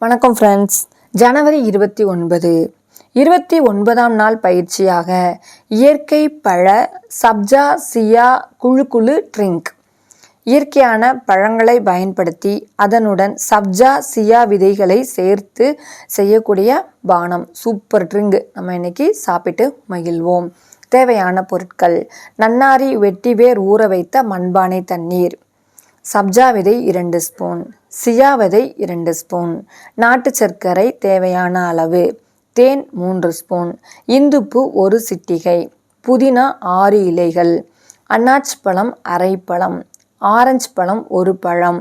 வணக்கம் ஃப்ரெண்ட்ஸ். ஜனவரி 29ஆம் நாள் பயிற்சியாக இயற்கை பழ சப்ஜா சியா குழு ட்ரிங்க். இயற்கையான பழங்களை பயன்படுத்தி அதனுடன் சப்ஜா சியா விதைகளை சேர்த்து செய்யக்கூடிய பானம், சூப்பர் ட்ரிங்க் நம்ம இன்னைக்கு சாப்பிட்டு மகிழ்வோம். தேவையான பொருட்கள்: நன்னாரி வெட்டிவேர் ஊற வைத்த மண்பானை தண்ணீர், சப்ஜா விதை 2 ஸ்பூன், சியா விதை 2 ஸ்பூன், நாட்டு சர்க்கரை தேவையான அளவு, தேன் 3 ஸ்பூன், இந்துப்பு 1 சிட்டிகை, புதினா 6 இலைகள், அன்னாச்சி பழம் அரை பழம், ஆரஞ்சு பழம் 1 பழம்,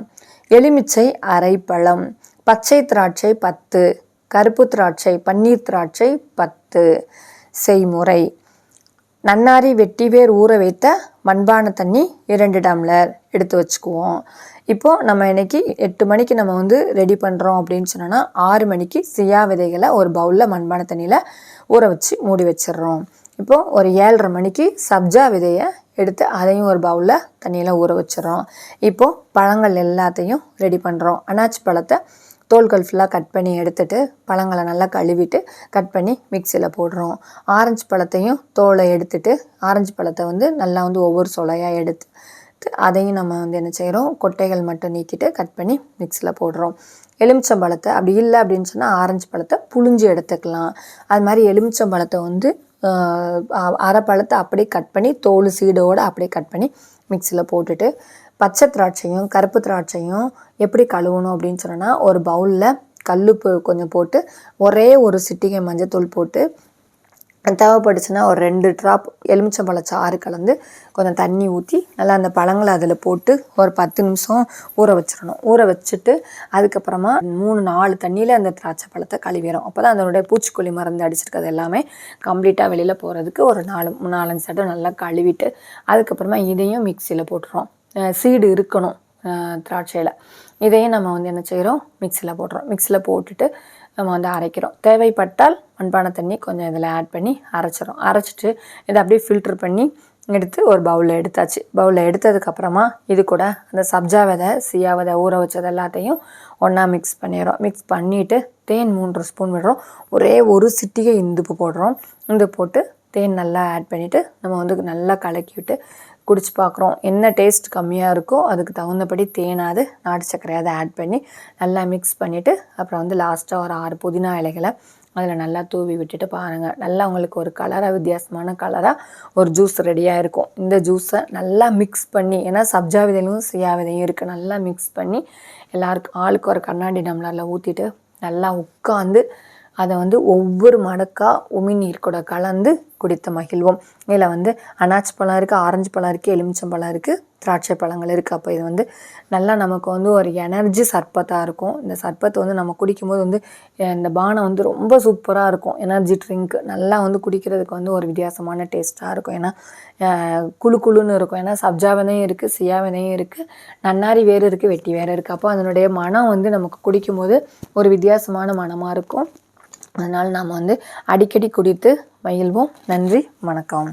எலுமிச்சை அரை பழம், பச்சை திராட்சை 10, கருப்பு திராட்சை பன்னீர் திராட்சை 10. செய்முறை: நன்னாரி வெட்டிவேர் ஊற வைத்த மண்பானை தண்ணி 2 டம்ளர் எடுத்து வச்சுக்குவோம். இப்போது நம்ம இன்னைக்கு 8 மணிக்கு நம்ம ரெடி பண்ணுறோம் அப்படின்னு சொன்னோன்னா 6 மணிக்கு சியா விதைகளை ஒரு பவுலில் மண்பானை தண்ணியில் ஊற வச்சு மூடி வச்சிடுறோம். இப்போது ஒரு 7:30 மணிக்கு சப்ஜா விதையை எடுத்து அதையும் ஒரு பவுலில் தண்ணியில் ஊற வச்சிடறோம். இப்போது பழங்கள் எல்லாத்தையும் ரெடி பண்ணுறோம். அன்னாச்சி பழத்தை தோல்கள் ஃபுல்லாக கட் பண்ணி எடுத்துட்டு பழங்களை நல்லா கழுவிட்டு கட் பண்ணி மிக்சியில் போடுறோம். ஆரஞ்சு பழத்தையும் தோலை எடுத்துட்டு ஆரஞ்சு பழத்தை நல்லா ஒவ்வொரு சொலையாக எடுத்து அதையும் நம்ம என்ன செய்கிறோம், கொட்டைகள் மட்டும் நீக்கிட்டு கட் பண்ணி மிக்சியில் போடுறோம். எலுமிச்சம்பழத்தை அப்படி இல்லை அப்படின்னு சொன்னால் ஆரஞ்சு பழத்தை புழிஞ்சு எடுத்துக்கலாம். அது மாதிரி எலுமிச்சம்பழத்தை அரை பழத்தை அப்படியே கட் பண்ணி தோல் சீடோடு அப்படியே கட் பண்ணி மிக்சியில் போட்டுட்டு பச்சை திராட்சையும் கருப்பு திராட்சையும் எப்படி கழுவணும் அப்படின்னு சொன்னோன்னா ஒரு பவுலில் கல்லுப்பு கொஞ்சம் போட்டு ஒரே ஒரு சிட்டிகை மஞ்சத்தூள் போட்டு தேவைப்பட்டுச்சுன்னா ஒரு 2 ட்ராப் எலுமிச்சம்பழ சாறு கலந்து கொஞ்சம் தண்ணி ஊற்றி நல்லா அந்த பழங்களை அதில் போட்டு ஒரு 10 நிமிஷம் ஊற வச்சிடணும். ஊற வச்சுட்டு அதுக்கப்புறமா 3-4 தண்ணியில் அந்த திராட்சை பழத்தை கழுவிடும். அப்போ தான் அதனுடைய பூச்சிக்கொல்லி மருந்து அடிச்சிருக்கிறது எல்லாமே கம்ப்ளீட்டாக வெளியில் போகிறதுக்கு ஒரு 4-5 சட்டம் நல்லா கழுவிட்டு அதுக்கப்புறமா இதையும் மிக்சியில் போட்டுறோம். சீடு இருக்கணும் திராட்சையில். இதையும் நம்ம என்ன செய்கிறோம், மிக்சியில் போடுறோம். மிக்சியில் போட்டுட்டு நம்ம அரைக்கிறோம். தேவைப்பட்டால் மண்பானை தண்ணி கொஞ்சம் இதில் ஆட் பண்ணி அரைச்சிடும். அரைச்சிட்டு இதை அப்படியே ஃபில்ட்ரு பண்ணி எடுத்து ஒரு பவுலில் எடுத்தாச்சு. பவுலில் எடுத்ததுக்கப்புறமா இது கூட அந்த சப்ஜா விதை சியா விதை ஊற வச்சது எல்லாத்தையும் ஒன்றா மிக்ஸ் பண்ணிடுறோம். மிக்ஸ் பண்ணிவிட்டு தேன் 3 ஸ்பூன் விடுறோம். ஒரே ஒரு சிட்டிகை இந்துப்பு போடுறோம். இந்து போட்டு தேன் நல்லா ஆட் பண்ணிவிட்டு நம்ம நல்லா கலக்கி விட்டு குடிச்சு பார்க்குறோம். என்ன டேஸ்ட் கம்மியாக இருக்கோ அதுக்கு தகுந்தபடி தேனாவது நாட்டு சர்க்கரையாவது ஆட் பண்ணி நல்லா மிக்ஸ் பண்ணிவிட்டு அப்புறம் லாஸ்ட்டாக ஒரு 6 புதினா இலைகளை அதில் நல்லா தூவி விட்டுட்டு பாருங்கள். நல்லா உங்களுக்கு ஒரு கலராக வித்தியாசமான கலராக ஒரு ஜூஸ் ரெடியாக இருக்கும். இந்த ஜூஸை நல்லா மிக்ஸ் பண்ணி, ஏன்னா சப்ஜா விதையிலும் சியா விதையும் இருக்குது, நல்லா மிக்ஸ் பண்ணி எல்லாருக்கும் ஆளுக்கு ஒரு கண்ணாடி டம்ளரில் ஊற்றிட்டு நல்லா உட்காந்து அதை ஒவ்வொரு மடக்காக உமிநீர் கூட கலந்து குடித்து மகிழ்வோம். இதில் அன்னாச்சி பழம் இருக்குது, ஆரஞ்சு பழம் இருக்குது, எலுமிச்சம்பழம் இருக்குது, திராட்சை பழங்கள் இருக்குது. அப்போ இது நல்லா நமக்கு ஒரு எனர்ஜி சர்பத்தாக இருக்கும். இந்த சர்பத்தை நம்ம குடிக்கும்போது இந்த பானம் ரொம்ப சூப்பராக இருக்கும். எனர்ஜி ட்ரிங்க் நல்லா குடிக்கிறதுக்கு ஒரு வித்தியாசமான டேஸ்ட்டாக இருக்கும். ஏன்னா குழுன்னு இருக்கும். ஏன்னா சப்ஜா விதையும் இருக்குது, சியா விதையும் இருக்குது, நன்னாரி வேறு இருக்குது, வெட்டி வேறு இருக்குது. அப்போ அதனுடைய மனம் நமக்கு குடிக்கும்போது ஒரு வித்தியாசமான மனமாக இருக்கும். அதனால் நாம் அடிக்கடி குடித்து மகிழ்வோம். நன்றி, வணக்கம்.